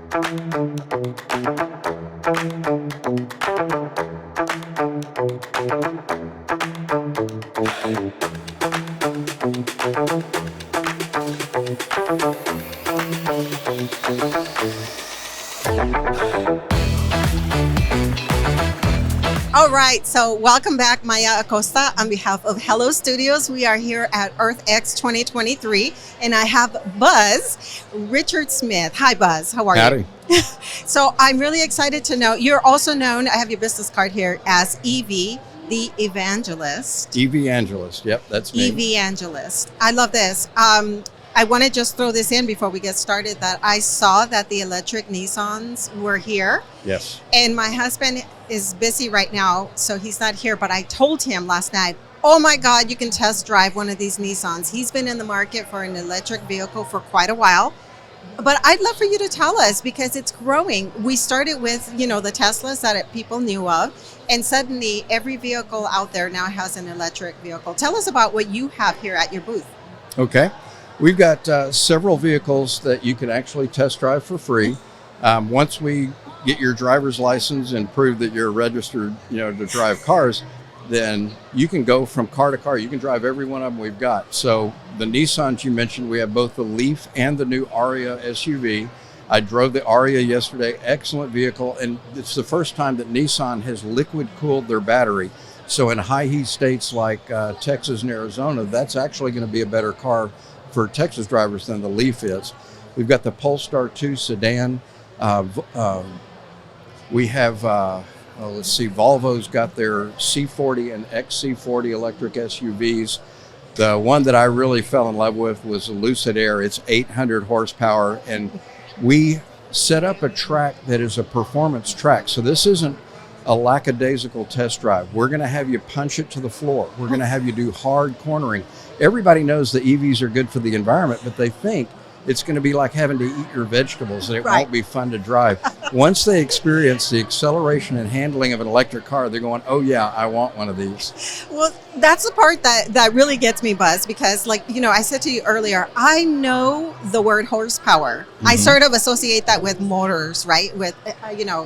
All right, so welcome back, Maya Acosta. On behalf of Hello Studios, we are here at EarthX 2023, and I have Buzz Richard Smith. Hi, Buzz. How are Howdy. you? So I'm really excited to know you're also known, I have your business card here, as EV, the EVangelist. EV-angelist. Yep, that's me. EV-angelist. I love this. I want to just throw this in before we get started that I saw that the electric Nissans were here. Yes. And my husband is busy right now, so he's not here. But I told him last night, oh my God, you can test drive one of these Nissans. He's been in the market for an electric vehicle for quite a while. But I'd love for you to tell us because it's growing. We started with, the Teslas that people knew of. And suddenly every vehicle out there now has an electric vehicle. Tell us about what you have here at your booth. Okay. We've got several vehicles that you can actually test drive for free. Once we get your driver's license and prove that you're registered, to drive cars, then you can go from car to car. You can drive every one of them we've got. So the Nissans you mentioned, we have both the Leaf and the new Aria SUV. I drove the Aria yesterday. Excellent vehicle. And it's the first time that Nissan has liquid cooled their battery. So in high heat states like Texas and Arizona, that's actually going to be a better car for Texas drivers than the Leaf is. We've got the Polestar 2 sedan. We have, Volvo's got their C40 and XC40 electric SUVs. The one that I really fell in love with was the Lucid Air. It's 800 horsepower, and we set up a track that is a performance track. So this isn't a lackadaisical test drive. We're going to have you punch it to the floor. We're going to have you do hard cornering. Everybody knows the EVs are good for the environment, but they think it's going to be like having to eat your vegetables and it won't be fun to drive. Once they experience the acceleration and handling of an electric car, they're going, oh yeah, I want one of these. Well, that's the part that really gets me, Buzz, because I said to you earlier, I know the word horsepower. Mm-hmm. I sort of associate that with motors, right? With,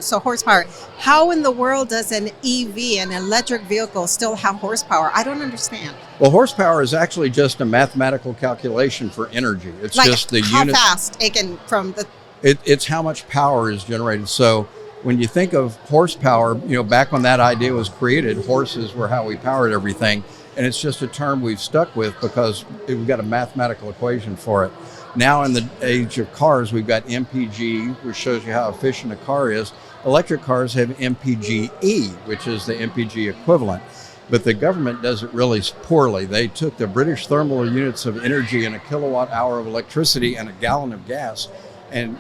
so horsepower. How in the world does an EV, an electric vehicle, still have horsepower? I don't understand. Well, horsepower is actually just a mathematical calculation for energy. It's like just the how unit. How fast taken from the... It's how much power is generated. So when you think of horsepower, back when that idea was created, horses were how we powered everything. And it's just a term we've stuck with because we've got a mathematical equation for it. Now in the age of cars, we've got MPG, which shows you how efficient a car is. Electric cars have MPGe, which is the MPG equivalent. But the government does it really poorly. They took the British thermal units of energy and a kilowatt hour of electricity and a gallon of gas and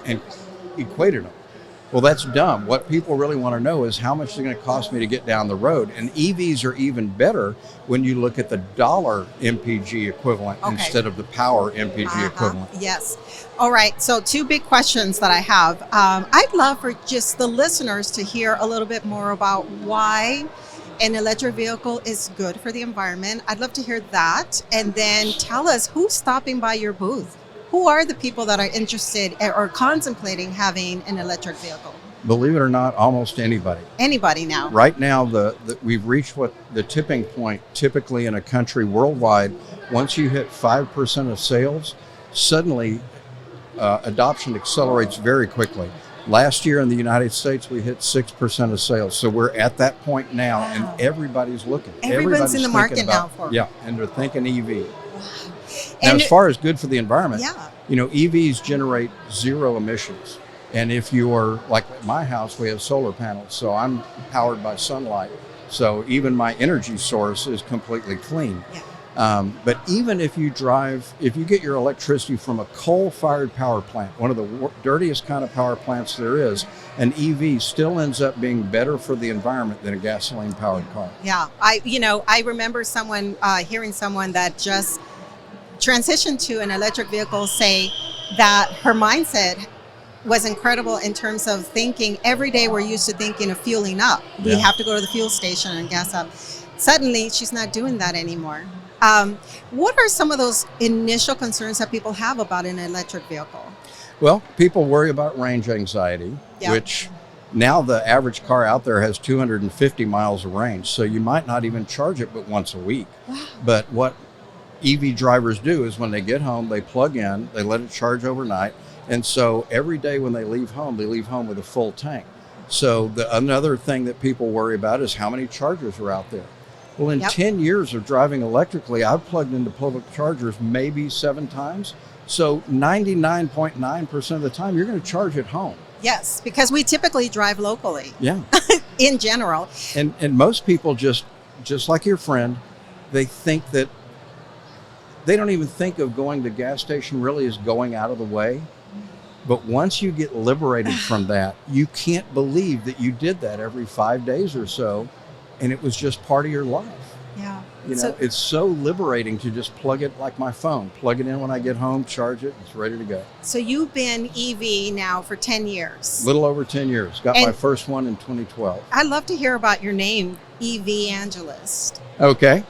equated them. Well, that's dumb. What people really want to know is how much it's going to cost me to get down the road. And EVs are even better when you look at the dollar MPG equivalent instead of the power MPG equivalent. Yes. All right. So 2 big questions that I have. I'd love for just the listeners to hear a little bit more about why an electric vehicle is good for the environment. I'd love to hear that. And then tell us who's stopping by your booth. Who are the people that are interested or contemplating having an electric vehicle? Believe it or not, almost anybody. Anybody now. Right now, we've reached what the tipping point typically in a country worldwide. Once you hit 5% of sales, suddenly adoption accelerates very quickly. Last year in the United States, we hit 6% of sales. So we're at that point now, and everybody's looking. Everyone's in the market now for it. Yeah, and they're thinking EV. Now, as far as good for the environment, EVs generate 0 emissions. And if you are, like at my house, we have solar panels, so I'm powered by sunlight. So even my energy source is completely clean. Yeah. But even if you get your electricity from a coal-fired power plant, one of the dirtiest kind of power plants there is, an EV still ends up being better for the environment than a gasoline-powered car. Yeah, I remember hearing someone that just transitioned to an electric vehicle say that her mindset was incredible in terms of thinking. Every day we're used to thinking of fueling up. We have to go to the fuel station and gas up. Suddenly, she's not doing that anymore. What are some of those initial concerns that people have about an electric vehicle? Well, people worry about range anxiety, Yeah. which now the average car out there has 250 miles of range. So you might not even charge it but once a week. Wow. But what EV drivers do is when they get home, they plug in, they let it charge overnight. And so every day when they leave home with a full tank. So another thing that people worry about is how many chargers are out there. Well, in 10 years of driving electrically, I've plugged into public chargers maybe 7 times. So 99.9% of the time, you're going to charge at home. Yes, because we typically drive locally. Yeah. In general. And most people just like your friend, they think that they don't even think of going to the gas station really as going out of the way. But once you get liberated from that, you can't believe that you did that every 5 days or so, and it was just part of your life. Yeah. You know, it's so liberating to just plug it like my phone, plug it in when I get home, charge it, it's ready to go. So you've been EV now for 10 years. A little over 10 years. Got my first one in 2012. I'd love to hear about your name, EV-angelist. Okay.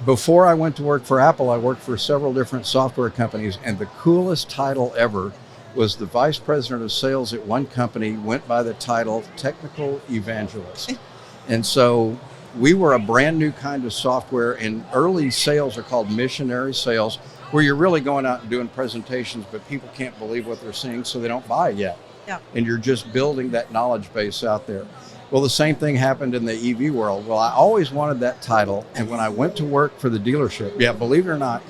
Before I went to work for Apple, I worked for several different software companies, and the coolest title ever was the vice president of sales at one company went by the title Technical Evangelist. And so we were a brand new kind of software, and early sales are called missionary sales, where you're really going out and doing presentations, but people can't believe what they're seeing, so they don't buy yet. Yeah. And you're just building that knowledge base out there. Well, the same thing happened in the EV world. Well, I always wanted that title, and when I went to work for the dealership, believe it or not,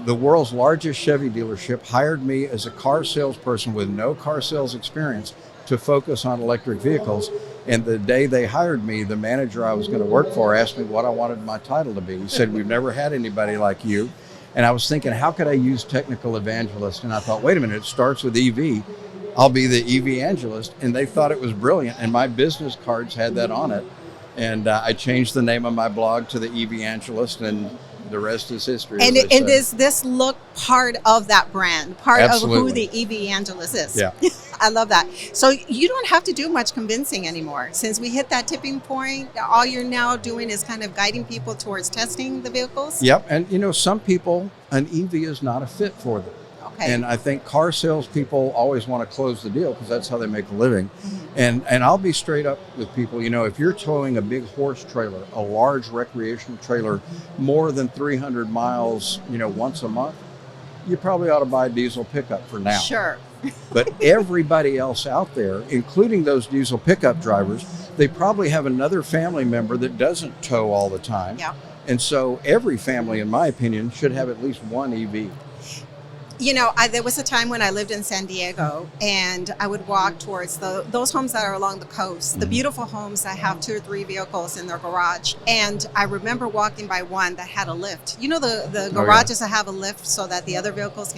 the world's largest Chevy dealership hired me as a car salesperson with no car sales experience to focus on electric vehicles. And the day they hired me, the manager I was going to work for asked me what I wanted my title to be. He said, "We've never had anybody like you." And I was thinking, how could I use technical evangelist? And I thought, wait a minute, it starts with EV. I'll be the EV-angelist. And they thought it was brilliant. And my business cards had that on it. And I changed the name of my blog to the EV-angelist, and the rest is history. And does this look part of that brand, part Absolutely. of who the EV-angelist is? Yeah. I love that. So you don't have to do much convincing anymore. Since we hit that tipping point, all you're now doing is kind of guiding people towards testing the vehicles? Yep. And, you know, some people, an EV is not a fit for them. Okay. And I think car salespeople always want to close the deal because that's how they make a living. Mm-hmm. And I'll be straight up with people. You know, if you're towing a big horse trailer, a large recreational trailer, more than 300 miles, you know, once a month, you probably ought to buy a diesel pickup for now. Sure. But everybody else out there, including those diesel pickup drivers, they probably have another family member that doesn't tow all the time. Yeah. And so every family, in my opinion, should have at least one EV. You know, there was a time when I lived in San Diego, and I would walk towards those homes that are along the coast, the beautiful homes that have 2 or 3 vehicles in their garage. And I remember walking by one that had a lift. You know, the garages that have a lift so that the other vehicles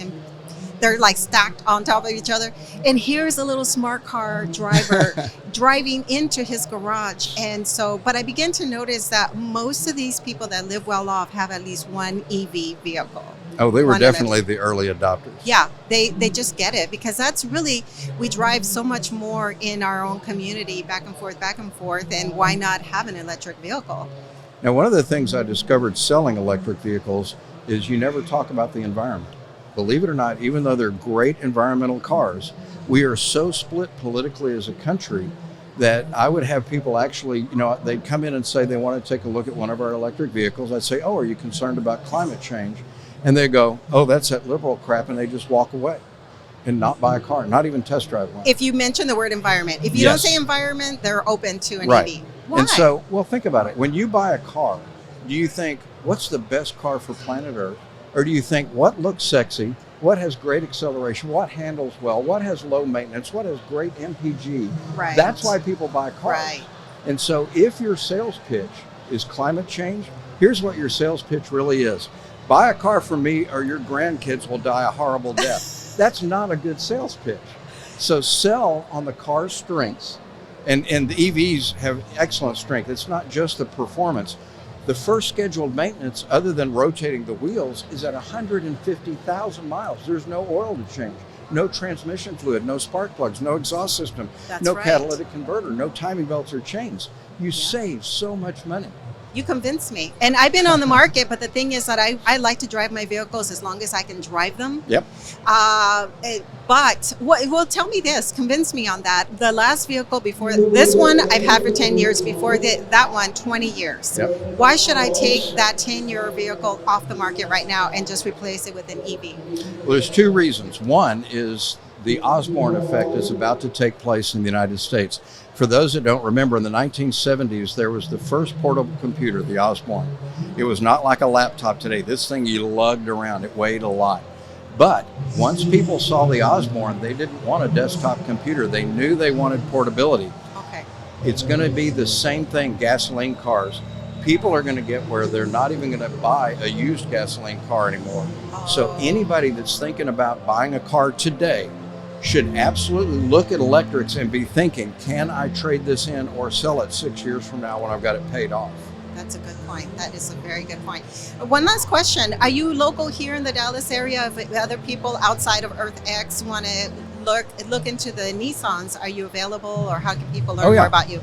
they're like stacked on top of each other. And here's a little smart car driver driving into his garage. And so, but I began to notice that most of these people that live well off have at least one EV vehicle. Oh, they were definitely the early adopters. Yeah, they just get it, because that's really, we drive so much more in our own community, back and forth, and why not have an electric vehicle? Now, one of the things I discovered selling electric vehicles is you never talk about the environment. Believe it or not, even though they're great environmental cars, we are so split politically as a country that I would have people actually, you know, they'd come in and say they want to take a look at one of our electric vehicles. I'd say, "Oh, are you concerned about climate change?" And they go, "Oh, that's that liberal crap," and they just walk away and not buy a car, not even test drive one. If you mention the word environment, if you don't say environment, they're open to an EV. Why? And so, well, think about it. When you buy a car, do you think, what's the best car for planet Earth? Or do you think, what looks sexy? What has great acceleration? What handles well? What has low maintenance? What has great MPG? Right. That's why people buy cars. Right. And so if your sales pitch is climate change, here's what your sales pitch really is. Buy a car from me or your grandkids will die a horrible death. That's not a good sales pitch. So sell on the car's strengths. And the EVs have excellent strength. It's not just the performance. The first scheduled maintenance, other than rotating the wheels, is at 150,000 miles. There's no oil to change, no transmission fluid, no spark plugs, no exhaust system, no catalytic converter, no timing belts or chains. You save so much money. You convinced me. And I've been on the market, but the thing is that I like to drive my vehicles as long as I can drive them. Yep. Well, tell me this, convince me on that. The last vehicle before this one, I've had for 10 years. Before that one, 20 years. Yep. Why should I take that 10-year vehicle off the market right now and just replace it with an EV? Well, there's two reasons. One is the Osborne effect is about to take place in the United States. For those that don't remember, in the 1970s, there was the first portable computer, the Osborne. It was not like a laptop today. This thing you lugged around. It weighed a lot. But once people saw the Osborne, they didn't want a desktop computer. They knew they wanted portability. Okay. It's going to be the same thing, gasoline cars. People are going to get where they're not even going to buy a used gasoline car anymore. So anybody that's thinking about buying a car today should absolutely look at electrics and be thinking, can I trade this in or sell it 6 years from now when I've got it paid off? That's a good point. That is a very good point. One last question. Are you local here in the Dallas area? If other people outside of EarthX want to look into the Nissans, are you available, or how can people learn more about you?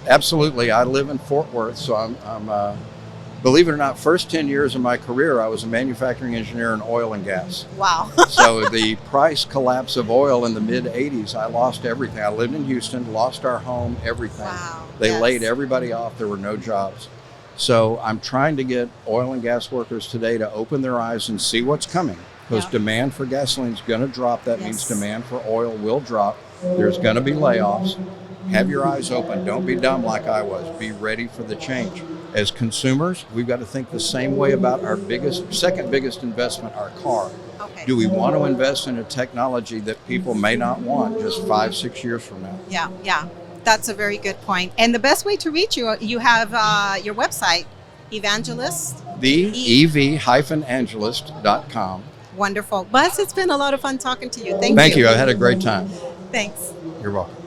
Absolutely. I live in Fort Worth, so I'm believe it or not, first 10 years of my career, I was a manufacturing engineer in oil and gas. Wow. So the price collapse of oil in the mid 80s, I lost everything. I lived in Houston, lost our home, everything. Wow. They laid everybody off. There were no jobs. So I'm trying to get oil and gas workers today to open their eyes and see what's coming, because demand for gasoline is going to drop. That means demand for oil will drop. There's going to be layoffs. Have your eyes open. Don't be dumb like I was. Be ready for the change. As consumers, we've got to think the same way about our second biggest investment, our car. Okay. Do we want to invest in a technology that people may not want just 5-6 years from now? Yeah. That's a very good point. And the best way to reach you, you have your website, EVangelist. The EV-angelist.com. Wonderful. Buzz, it's been a lot of fun talking to you. Thank you. Thank you. I had a great time. Thanks. You're welcome.